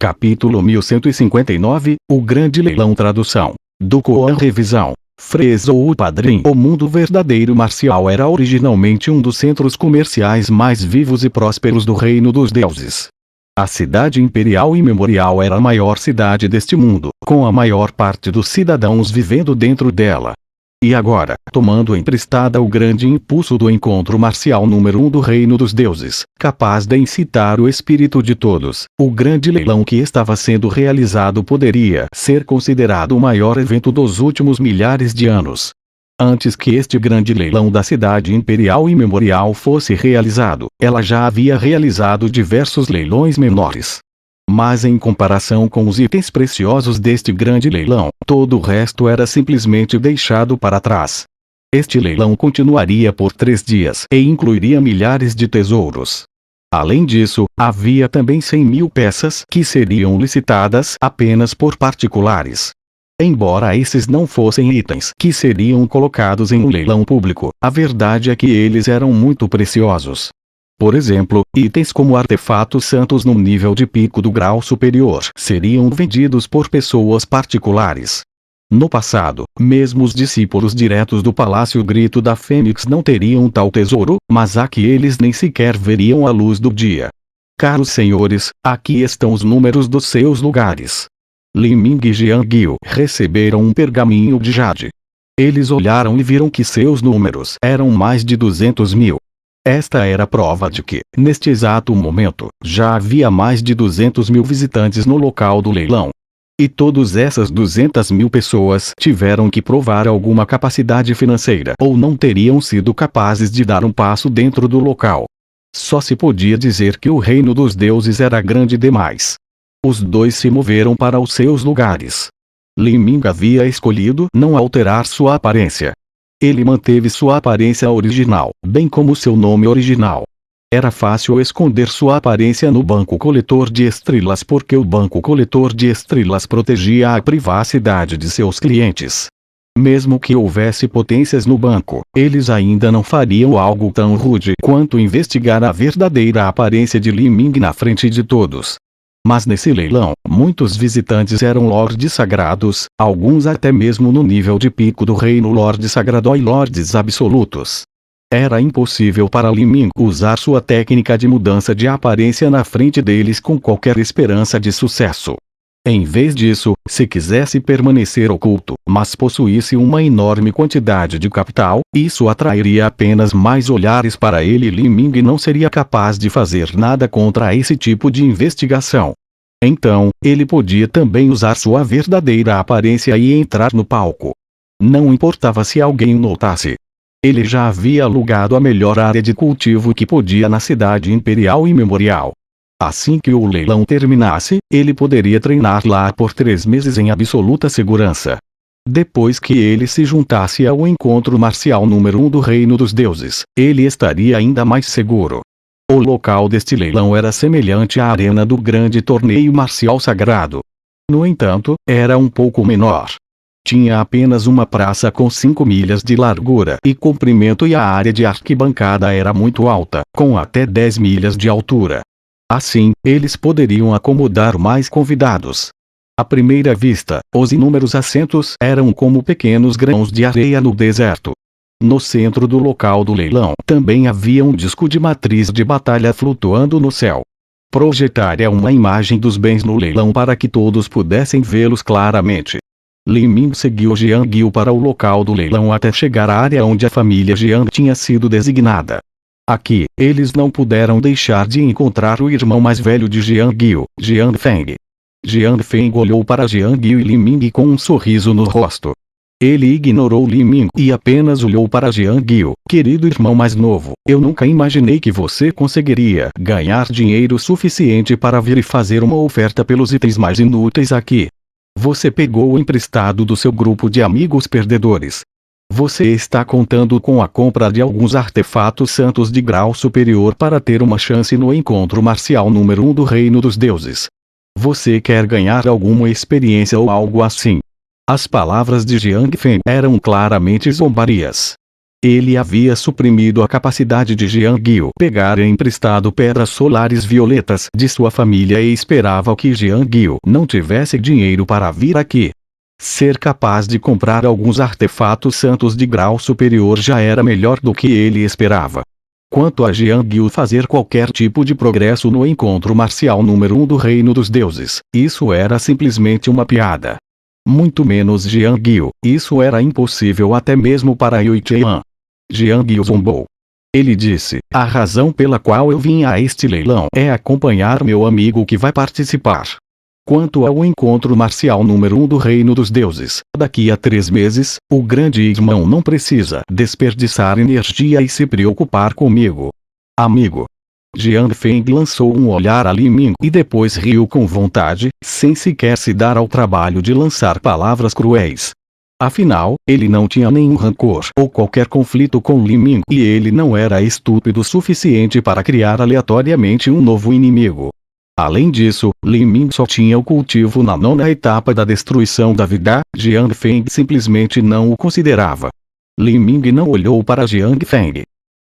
Capítulo 1159, O Grande Leilão. Tradução do Koan. Revisão. Fresou o Padrim. O mundo verdadeiro marcial era originalmente um dos centros comerciais mais vivos e prósperos do reino dos deuses. A cidade imperial imemorial era a maior cidade deste mundo, com a maior parte dos cidadãos vivendo dentro dela. E agora, tomando emprestada o grande impulso do encontro marcial número 1 do reino dos deuses, capaz de incitar o espírito de todos, o grande leilão que estava sendo realizado poderia ser considerado o maior evento dos últimos milhares de anos. Antes que este grande leilão da cidade imperial imemorial fosse realizado, ela já havia realizado diversos leilões menores. Mas em comparação com os itens preciosos deste grande leilão, todo o resto era simplesmente deixado para trás. Este leilão continuaria por 3 dias e incluiria milhares de tesouros. Além disso, havia também 100.000 peças que seriam licitadas apenas por particulares. Embora esses não fossem itens que seriam colocados em um leilão público, a verdade é que eles eram muito preciosos. Por exemplo, itens como artefatos santos no nível de pico do grau superior seriam vendidos por pessoas particulares. No passado, mesmo os discípulos diretos do Palácio Grito da Fênix não teriam tal tesouro, mas aqui eles nem sequer veriam a luz do dia. Caros senhores, aqui estão os números dos seus lugares. Li Ming e Jiang Guo receberam um pergaminho de jade. Eles olharam e viram que seus números eram mais de 200.000. Esta era a prova de que, neste exato momento, já havia mais de 200.000 visitantes no local do leilão. E todas essas 200.000 pessoas tiveram que provar alguma capacidade financeira ou não teriam sido capazes de dar um passo dentro do local. Só se podia dizer que o reino dos deuses era grande demais. Os dois se moveram para os seus lugares. Li Ming havia escolhido não alterar sua aparência. Ele manteve sua aparência original, bem como seu nome original. Era fácil esconder sua aparência no banco coletor de estrelas porque o banco coletor de estrelas protegia a privacidade de seus clientes. Mesmo que houvesse potências no banco, eles ainda não fariam algo tão rude quanto investigar a verdadeira aparência de Li Ming na frente de todos. Mas nesse leilão, muitos visitantes eram lordes sagrados, alguns até mesmo no nível de pico do reino lorde sagrado e lordes absolutos. Era impossível para Li Ming usar sua técnica de mudança de aparência na frente deles com qualquer esperança de sucesso. Em vez disso, se quisesse permanecer oculto, mas possuísse uma enorme quantidade de capital, isso atrairia apenas mais olhares para ele e Li Ming não seria capaz de fazer nada contra esse tipo de investigação. Então, ele podia também usar sua verdadeira aparência e entrar no palco. Não importava se alguém o notasse. Ele já havia alugado a melhor área de cultivo que podia na cidade imperial imemorial. Assim que o leilão terminasse, ele poderia treinar lá por 3 meses em absoluta segurança. Depois que ele se juntasse ao encontro marcial número 1 do reino dos deuses, ele estaria ainda mais seguro. O local deste leilão era semelhante à arena do grande torneio marcial sagrado. No entanto, era um pouco menor. Tinha apenas uma praça com 5 milhas de largura e comprimento e a área de arquibancada era muito alta, com até 10 milhas de altura. Assim, eles poderiam acomodar mais convidados. À primeira vista, os inúmeros assentos eram como pequenos grãos de areia no deserto. No centro do local do leilão também havia um disco de matriz de batalha flutuando no céu. Projetaria uma imagem dos bens no leilão para que todos pudessem vê-los claramente. Li Ming seguiu Jiang Guo para o local do leilão até chegar à área onde a família Jiang tinha sido designada. Aqui, eles não puderam deixar de encontrar o irmão mais velho de Jiang Guo, Jiang Feng. Jiang Feng olhou para Jiang Guo e Li Ming com um sorriso no rosto. Ele ignorou Li Ming e apenas olhou para Jiang Guo. Querido irmão mais novo, eu nunca imaginei que você conseguiria ganhar dinheiro suficiente para vir e fazer uma oferta pelos itens mais inúteis aqui. Você pegou o emprestado do seu grupo de amigos perdedores. Você está contando com a compra de alguns artefatos santos de grau superior para ter uma chance no encontro marcial número 1 do reino dos deuses. Você quer ganhar alguma experiência ou algo assim? As palavras de Jiang Feng eram claramente zombarias. Ele havia suprimido a capacidade de Jiang Guo pegar emprestado pedras solares violetas de sua família e esperava que Jiang Guo não tivesse dinheiro para vir aqui. Ser capaz de comprar alguns artefatos santos de grau superior já era melhor do que ele esperava. Quanto a Jiang Guo fazer qualquer tipo de progresso no encontro marcial número 1 do Reino dos Deuses, isso era simplesmente uma piada. Muito menos Jiang Guo, isso era impossível até mesmo para Yue Qian. Jiang Guo zombou. Ele disse: a razão pela qual eu vim a este leilão é acompanhar meu amigo que vai participar. Quanto ao encontro marcial número 1 do Reino dos Deuses, daqui a 3 meses, o grande irmão não precisa desperdiçar energia e se preocupar comigo. Amigo. Jiang Feng lançou um olhar a Li Ming e depois riu com vontade, sem sequer se dar ao trabalho de lançar palavras cruéis. Afinal, ele não tinha nenhum rancor ou qualquer conflito com Li Ming e ele não era estúpido o suficiente para criar aleatoriamente um novo inimigo. Além disso, Li Ming só tinha o cultivo na 9ª etapa da destruição da vida. Jiang Feng simplesmente não o considerava. Li Ming não olhou para Jiang Feng.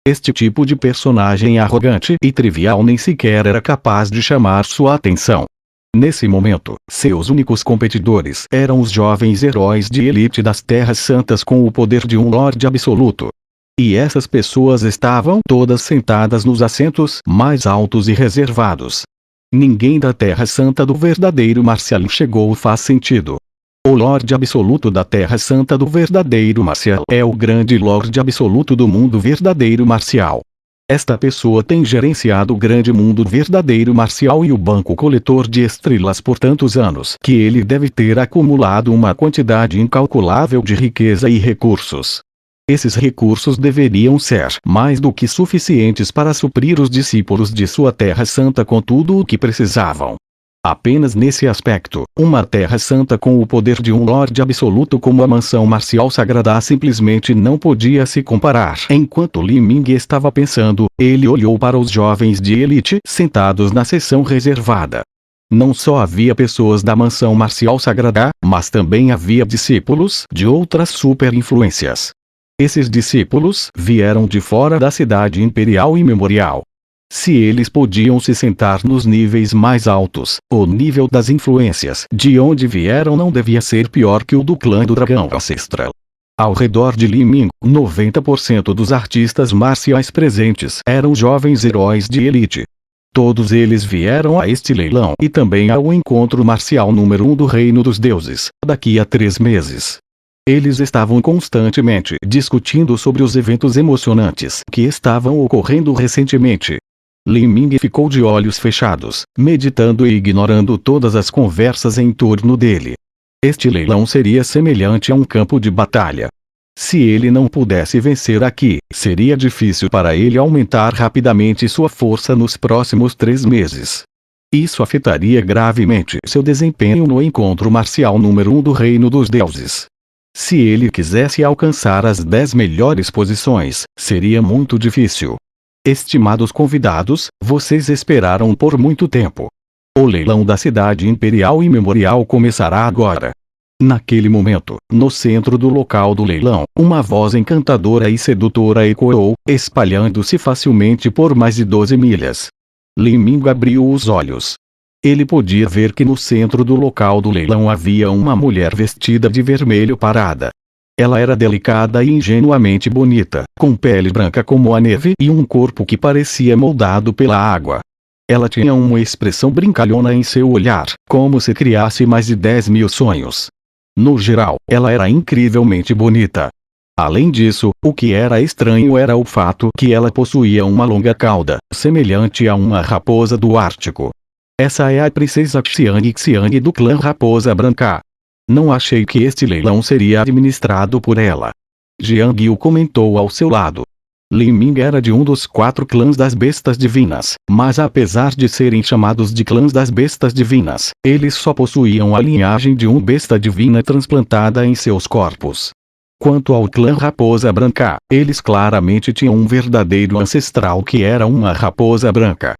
Este tipo de personagem arrogante e trivial nem sequer era capaz de chamar sua atenção. Nesse momento, seus únicos competidores eram os jovens heróis de elite das Terras Santas com o poder de um Lorde Absoluto. E essas pessoas estavam todas sentadas nos assentos mais altos e reservados. Ninguém da Terra Santa do verdadeiro marcial chegou. Faz sentido. O Lorde Absoluto da Terra Santa do verdadeiro marcial é o grande Lorde Absoluto do mundo verdadeiro marcial. Esta pessoa tem gerenciado o grande mundo verdadeiro marcial e o banco coletor de estrelas por tantos anos que ele deve ter acumulado uma quantidade incalculável de riqueza e recursos. Esses recursos deveriam ser mais do que suficientes para suprir os discípulos de sua Terra Santa com tudo o que precisavam. Apenas nesse aspecto, uma Terra Santa com o poder de um Lorde Absoluto como a Mansão Marcial Sagrada simplesmente não podia se comparar. Enquanto Li Ming estava pensando, ele olhou para os jovens de elite sentados na seção reservada. Não só havia pessoas da Mansão Marcial Sagrada, mas também havia discípulos de outras super-influências. Esses discípulos vieram de fora da cidade imperial e memorial. Se eles podiam se sentar nos níveis mais altos, o nível das influências de onde vieram não devia ser pior que o do clã do dragão ancestral. Ao redor de Li Ming, 90% dos artistas marciais presentes eram jovens heróis de elite. Todos eles vieram a este leilão e também ao encontro marcial número 1 do Reino dos Deuses, daqui a 3 meses. Eles estavam constantemente discutindo sobre os eventos emocionantes que estavam ocorrendo recentemente. Li Ming ficou de olhos fechados, meditando e ignorando todas as conversas em torno dele. Este leilão seria semelhante a um campo de batalha. Se ele não pudesse vencer aqui, seria difícil para ele aumentar rapidamente sua força nos próximos 3 meses. Isso afetaria gravemente seu desempenho no encontro marcial número 1 do Reino dos Deuses. Se ele quisesse alcançar as 10 melhores posições, seria muito difícil. Estimados convidados, vocês esperaram por muito tempo. O leilão da cidade imperial e memorial começará agora. Naquele momento, no centro do local do leilão, uma voz encantadora e sedutora ecoou, espalhando-se facilmente por mais de 12 milhas. Li Ming abriu os olhos. Ele podia ver que no centro do local do leilão havia uma mulher vestida de vermelho parada. Ela era delicada e ingenuamente bonita, com pele branca como a neve e um corpo que parecia moldado pela água. Ela tinha uma expressão brincalhona em seu olhar, como se criasse mais de 10.000 sonhos. No geral, ela era incrivelmente bonita. Além disso, o que era estranho era o fato que ela possuía uma longa cauda, semelhante a uma raposa do Ártico. Essa é a princesa Xiang Xiang do clã Raposa Branca. Não achei que este leilão seria administrado por ela. Jiang Guo comentou ao seu lado. Li Ming era de um dos 4 clãs das bestas divinas, mas apesar de serem chamados de clãs das bestas divinas, eles só possuíam a linhagem de uma besta divina transplantada em seus corpos. Quanto ao clã Raposa Branca, eles claramente tinham um verdadeiro ancestral que era uma raposa branca.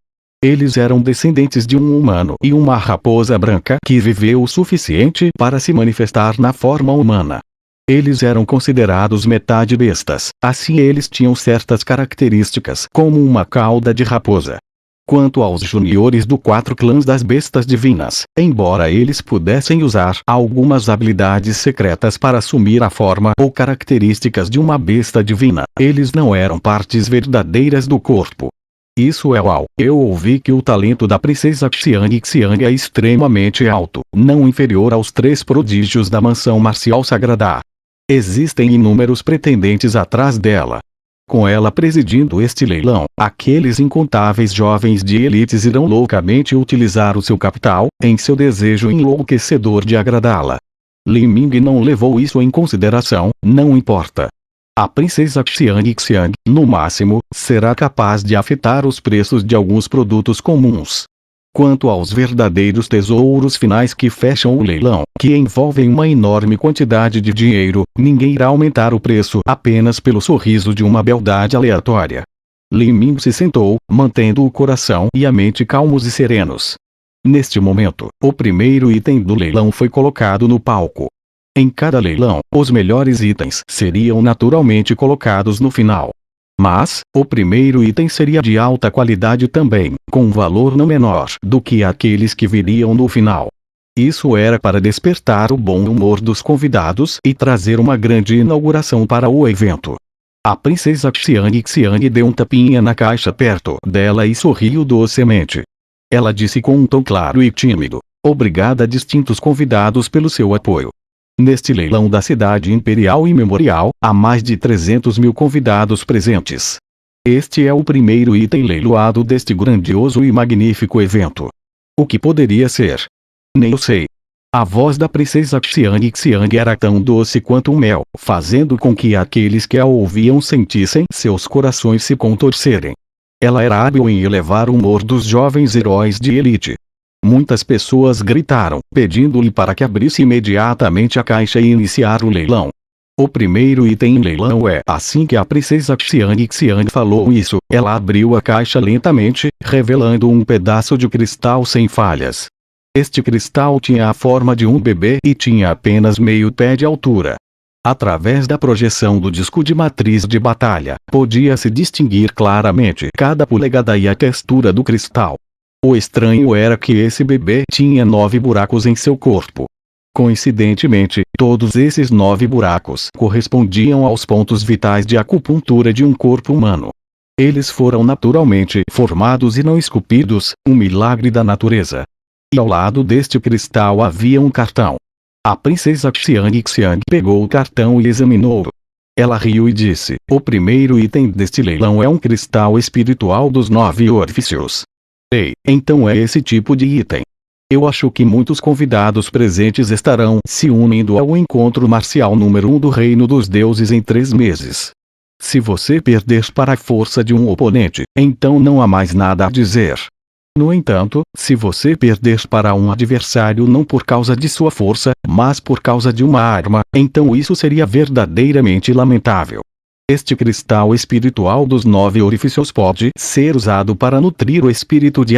Eles eram descendentes de um humano e uma raposa branca que viveu o suficiente para se manifestar na forma humana. Eles eram considerados metade bestas, assim eles tinham certas características como uma cauda de raposa. Quanto aos juniores do 4 clãs das bestas divinas, embora eles pudessem usar algumas habilidades secretas para assumir a forma ou características de uma besta divina, eles não eram partes verdadeiras do corpo. Isso é uau! Eu ouvi que o talento da princesa Xiang é extremamente alto, não inferior aos 3 prodígios da mansão marcial sagrada. Existem inúmeros pretendentes atrás dela. Com ela presidindo este leilão, aqueles incontáveis jovens de elites irão loucamente utilizar o seu capital, em seu desejo enlouquecedor de agradá-la. Li Ming não levou isso em consideração, não importa. A princesa Xiang, no máximo, será capaz de afetar os preços de alguns produtos comuns. Quanto aos verdadeiros tesouros finais que fecham o leilão, que envolvem uma enorme quantidade de dinheiro, ninguém irá aumentar o preço apenas pelo sorriso de uma beldade aleatória. Li Ming se sentou, mantendo o coração e a mente calmos e serenos. Neste momento, o primeiro item do leilão foi colocado no palco. Em cada leilão, os melhores itens seriam naturalmente colocados no final. Mas, o primeiro item seria de alta qualidade também, com um valor não menor do que aqueles que viriam no final. Isso era para despertar o bom humor dos convidados e trazer uma grande inauguração para o evento. A princesa Xiang deu um tapinha na caixa perto dela e sorriu docemente. Ela disse com um tom claro e tímido: "Obrigada, distintos convidados, pelo seu apoio. Neste leilão da cidade imperial e memorial, há mais de 300 mil convidados presentes. Este é o primeiro item leiloado deste grandioso e magnífico evento. O que poderia ser? Nem eu sei." A voz da princesa Xiang era tão doce quanto o mel, fazendo com que aqueles que a ouviam sentissem seus corações se contorcerem. Ela era hábil em elevar o humor dos jovens heróis de elite. Muitas pessoas gritaram, pedindo-lhe para que abrisse imediatamente a caixa e iniciar o leilão. O primeiro item em leilão é. Assim que a princesa Xiang falou isso, ela abriu a caixa lentamente, revelando um pedaço de cristal sem falhas. Este cristal tinha a forma de um bebê e tinha apenas meio pé de altura. Através da projeção do disco de matriz de batalha, podia-se distinguir claramente cada polegada e a textura do cristal. O estranho era que esse bebê tinha 9 buracos em seu corpo. Coincidentemente, todos esses 9 buracos correspondiam aos pontos vitais de acupuntura de um corpo humano. Eles foram naturalmente formados e não esculpidos, um milagre da natureza. E ao lado deste cristal havia um cartão. A princesa Xiang pegou o cartão e examinou-o. Ela riu e disse: "O primeiro item deste leilão é um cristal espiritual dos 9 orifícios. Ei, então é esse tipo de item. Eu acho que muitos convidados presentes estarão se unindo ao encontro marcial número 1 do Reino dos Deuses em 3 meses. Se você perder para a força de um oponente, então não há mais nada a dizer. No entanto, se você perder para um adversário não por causa de sua força, mas por causa de uma arma, então isso seria verdadeiramente lamentável. Este cristal espiritual dos 9 orifícios pode ser usado para nutrir o espírito de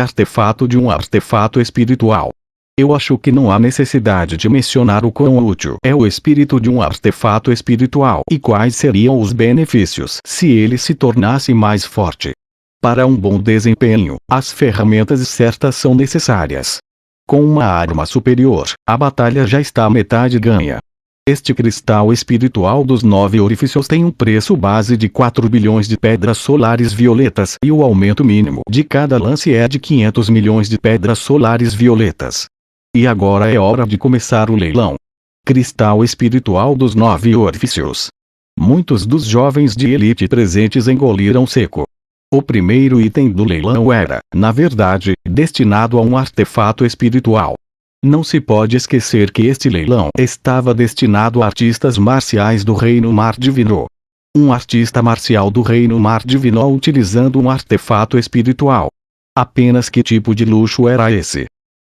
um artefato espiritual. Eu acho que não há necessidade de mencionar o quão útil é o espírito de um artefato espiritual e quais seriam os benefícios se ele se tornasse mais forte. Para um bom desempenho, as ferramentas certas são necessárias. Com uma arma superior, a batalha já está a metade ganha. Este cristal espiritual dos 9 orifícios tem um preço base de 4 bilhões de pedras solares violetas e o aumento mínimo de cada lance é de 500 milhões de pedras solares violetas. E agora é hora de começar o leilão. Cristal espiritual dos 9 orifícios. Muitos dos jovens de elite presentes engoliram seco. O primeiro item do leilão era, na verdade, destinado a um artefato espiritual. Não se pode esquecer que este leilão estava destinado a artistas marciais do Reino Mar Divino. Um artista marcial do Reino Mar Divino utilizando um artefato espiritual. Apenas que tipo de luxo era esse?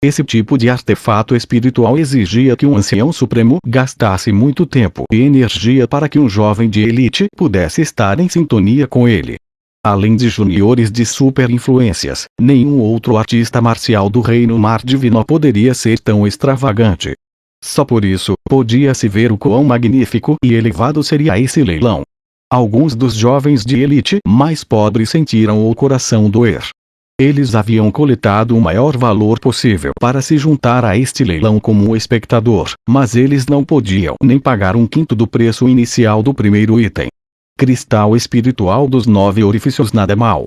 Esse tipo de artefato espiritual exigia que um ancião supremo gastasse muito tempo e energia para que um jovem de elite pudesse estar em sintonia com ele. Além de juniores de super influências, nenhum outro artista marcial do Reino Mar Divino poderia ser tão extravagante. Só por isso, Podia-se ver o quão magnífico e elevado seria esse leilão. Alguns dos jovens de elite mais pobres sentiram o coração doer. Eles haviam coletado o maior valor possível para se juntar a este leilão como espectador, mas eles não podiam nem pagar um quinto do preço inicial do primeiro item. Cristal espiritual dos 9 orifícios nada é mal.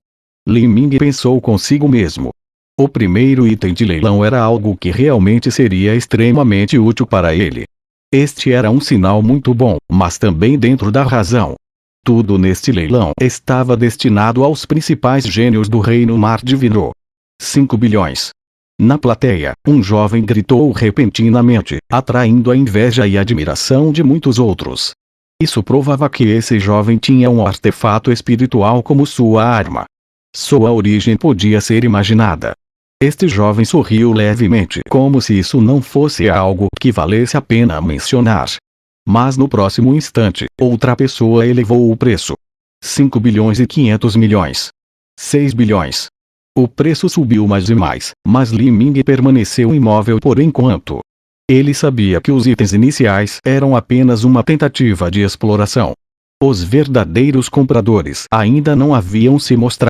Li Ming pensou consigo mesmo. O primeiro item de leilão era algo que realmente seria extremamente útil para ele. Este era um sinal muito bom, mas também dentro da razão. Tudo neste leilão estava destinado aos principais gênios do reino mar divino. 5 bilhões. Na plateia, um jovem gritou repentinamente, atraindo a inveja e admiração de muitos outros. Isso provava que esse jovem tinha um artefato espiritual como sua arma. Sua origem podia ser imaginada. Este jovem sorriu levemente, como se isso não fosse algo que valesse a pena mencionar. Mas no próximo instante, outra pessoa elevou o preço. 5 bilhões e 500 milhões. 6 bilhões. O preço subiu mais e mais, mas Li Ming permaneceu imóvel por enquanto. Ele sabia que os itens iniciais eram apenas uma tentativa de exploração. Os verdadeiros compradores ainda não haviam se mostrado.